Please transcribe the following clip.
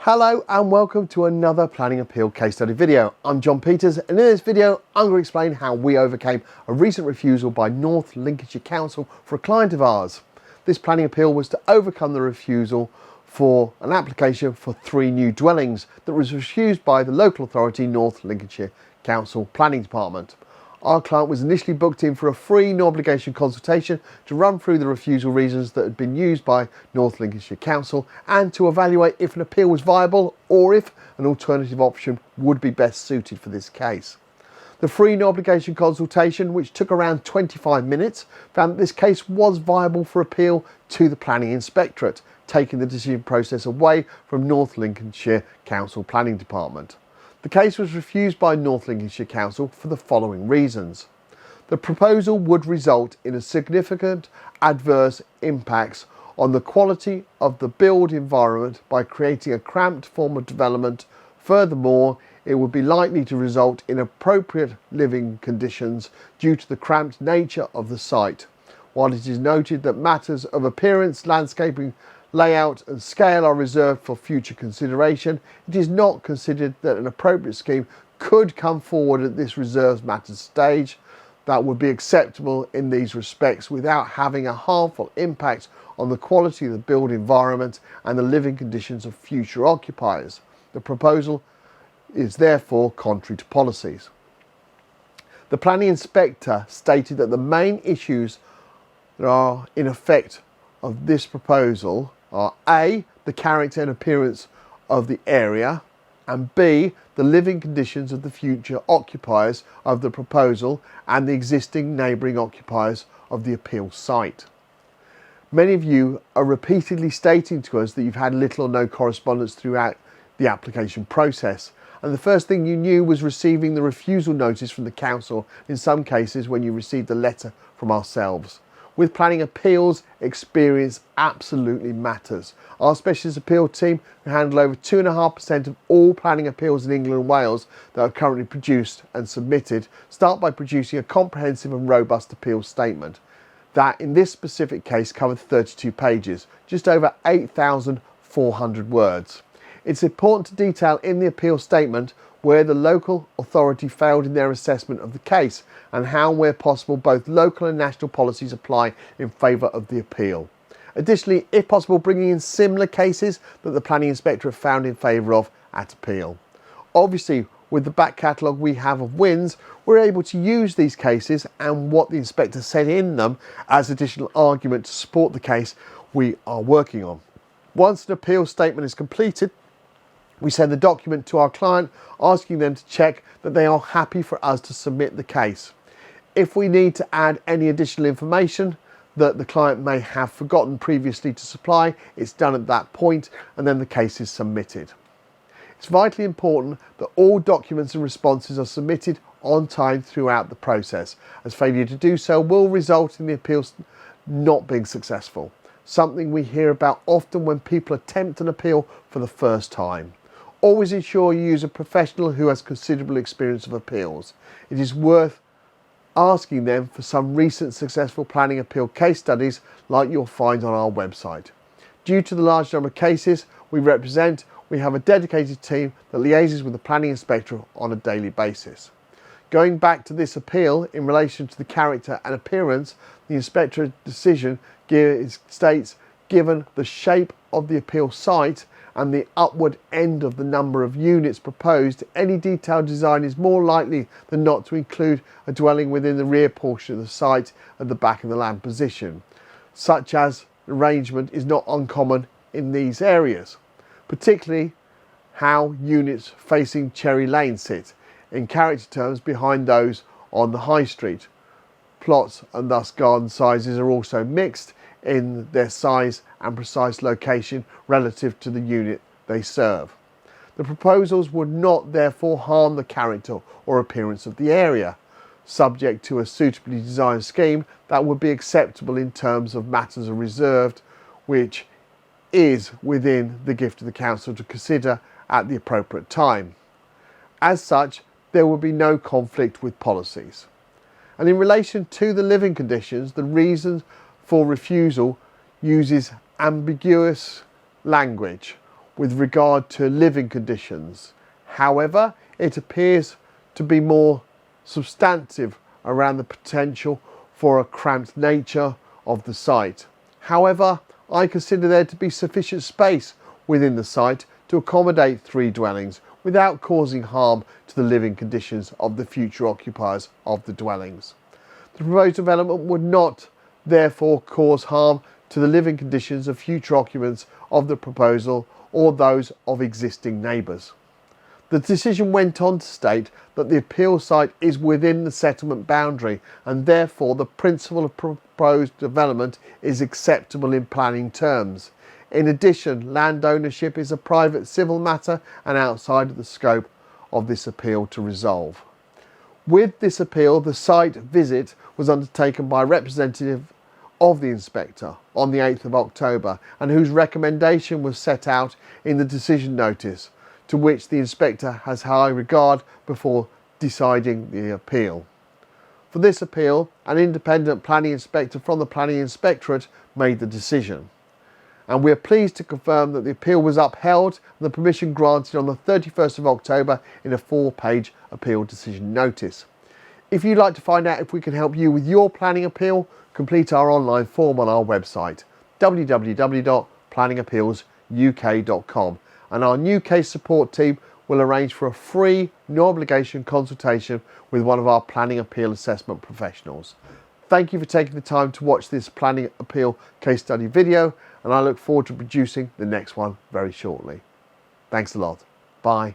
Hello and welcome to another planning appeal case study video. I'm John Peters, and in this video I'm going to explain how we overcame a recent refusal by North Lincolnshire Council for a client of ours. This planning appeal was to overcome the refusal for an application for 3 new dwellings that was refused by the local authority North Lincolnshire Council Planning Department. Our client was initially booked in for a free no obligation consultation to run through the refusal reasons that had been used by North Lincolnshire Council and to evaluate if an appeal was viable or if an alternative option would be best suited for this case. The free no obligation consultation, which took around 25 minutes, found that this case was viable for appeal to the Planning Inspectorate, taking the decision process away from North Lincolnshire Council Planning Department. The case was refused by North Lincolnshire Council for the following reasons. The proposal would result in a significant adverse impacts on the quality of the built environment by creating a cramped form of development. Furthermore, it would be likely to result in inappropriate living conditions due to the cramped nature of the site. While it is noted that matters of appearance, landscaping, layout and scale are reserved for future consideration, it is not considered that an appropriate scheme could come forward at this reserved matters stage that would be acceptable in these respects without having a harmful impact on the quality of the built environment and the living conditions of future occupiers. The proposal is therefore contrary to policies. The planning inspector stated that the issues issues that are in effect of this proposal are A, the character and appearance of the area, and B, the living conditions of the future occupiers of the proposal and the existing neighbouring occupiers of the appeal site. Many of you are repeatedly stating to us that you've had little or no correspondence throughout the application process, and the first thing you knew was receiving the refusal notice from the council, in some cases when you received a letter from ourselves. With planning appeals, experience absolutely matters. Our specialist appeal team, who handle over 2.5% of all planning appeals in England and Wales that are currently produced and submitted, start by producing a comprehensive and robust appeal statement. That, in this specific case, covered 32 pages, just over 8,400 words. It's important to detail in the appeal statement where the local authority failed in their assessment of the case and how, where possible, both local and national policies apply in favour of the appeal. Additionally, if possible, bringing in similar cases that the Planning Inspectorate found in favour of at appeal. Obviously, with the back catalogue we have of wins, we're able to use these cases and what the inspector said in them as additional argument to support the case we are working on. Once an appeal statement is completed, we send the document to our client, asking them to check that they are happy for us to submit the case. If we need to add any additional information that the client may have forgotten previously to supply, it's done at that point and then the case is submitted. It's vitally important that all documents and responses are submitted on time throughout the process, as failure to do so will result in the appeals not being successful. Something we hear about often when people attempt an appeal for the first time. Always ensure you use a professional who has considerable experience of appeals. It is worth asking them for some recent successful planning appeal case studies like you'll find on our website. Due to the large number of cases we represent, we have a dedicated team that liaises with the Planning Inspectorate on a daily basis. Going back to this appeal in relation to the character and appearance, the Inspectorate decision states, given the shape of the appeal site and the upward end of the number of units proposed, any detailed design is more likely than not to include a dwelling within the rear portion of the site at the back of the land position. Such as arrangement is not uncommon in these areas, particularly how units facing Cherry Lane sit, in character terms, behind those on the high street. Plots and thus garden sizes are also mixed in their size and precise location relative to the unit they serve. The proposals would not therefore harm the character or appearance of the area, subject to a suitably designed scheme that would be acceptable in terms of matters are reserved, which is within the gift of the council to consider at the appropriate time. As such, there will be no conflict with policies. And in relation to the living conditions, the reasons for refusal uses ambiguous language. with regard to living conditions. However, it appears to be more substantive around the potential for a cramped nature of the site. However, I consider there to be sufficient space within the site to accommodate 3 dwellings without causing harm to the living conditions of the future occupiers of the dwellings. The proposed development would not therefore cause harm to the living conditions of future occupants of the proposal or those of existing neighbours. The decision went on to state that the appeal site is within the settlement boundary and therefore the principle of proposed development is acceptable in planning terms. In addition, land ownership is a private civil matter and outside of the scope of this appeal to resolve. With this appeal, the site visit was undertaken by a representative of the inspector on the 8th of October and whose recommendation was set out in the decision notice, to which the inspector has high regard before deciding the appeal. For this appeal, an independent planning inspector from the Planning Inspectorate made the decision. And we are pleased to confirm that the appeal was upheld and the permission granted on the 31st of October in a 4-page appeal decision notice. If you'd like to find out if we can help you with your planning appeal, complete our online form on our website www.planningappealsuk.com, and our new case support team will arrange for a free, no obligation consultation with one of our planning appeal assessment professionals. Thank you for taking the time to watch this planning appeal case study video, and I look forward to producing the next one very shortly. Thanks a lot. Bye.